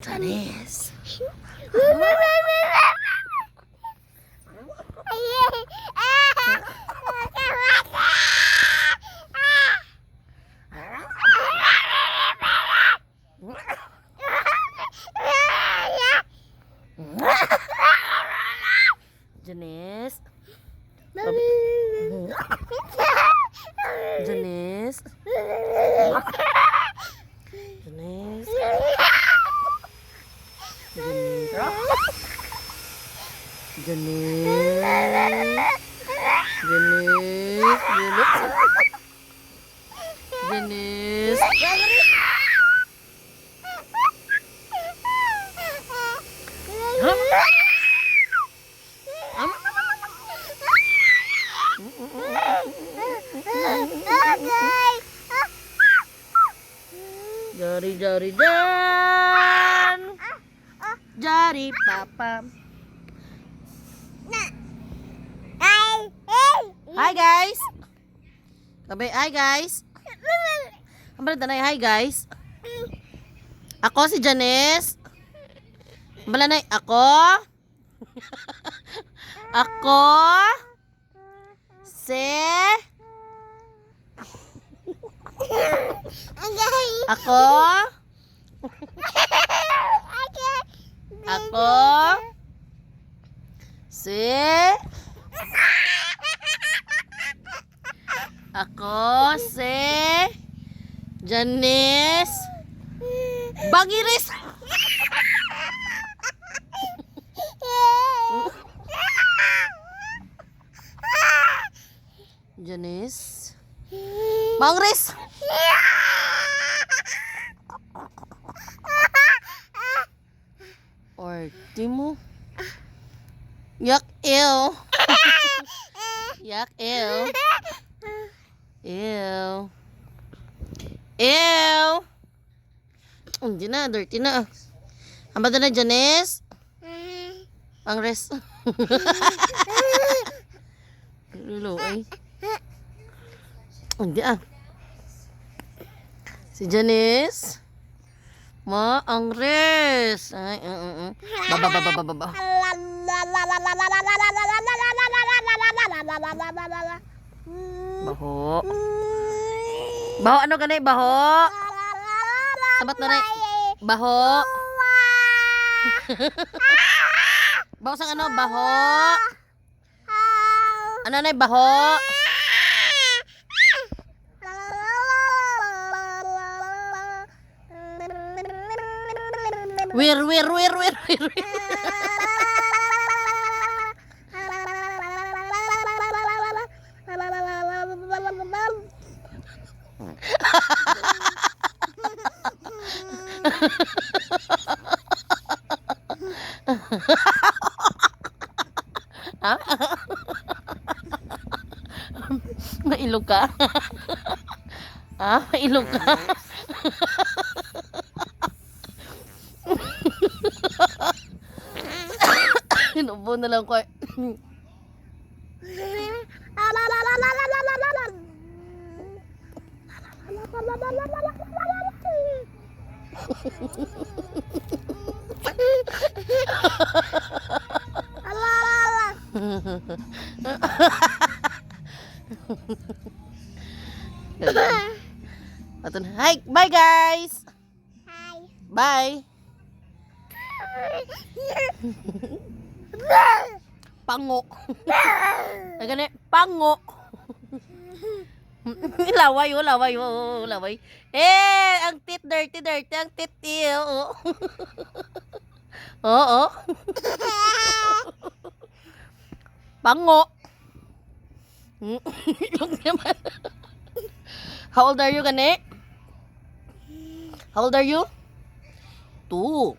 Janice. Janice. Janice. Janice. Janice. Jari dan jari papa. Hi guys. Sabi hi guys. Ang tanay hi guys. Ako si Janice. Balanay ako. Ako si Ako si Ako si Janice Bagiris. Janice Bangris. Or Timo. Yak ew. Yak ew. Ew. Ew. Hindi na, dirty na. Hamba na Janice. Bangris. Lulo ay. Hindi si Janice Maangres. Ay, baba. Baho. Baho ano ganay? Baho. Sabat na rin. Baho. Baho sang ano? Baho. Ano na baho? Wir. Mailog ka? Mailog ka? Inubo na lang ko. Hi, bye guys. Hi. Bye. Pango. Nagane pango. laway. Ang tit dirty ang tit iyo. Oo. Pango. How old are you gane? How old are you? 2.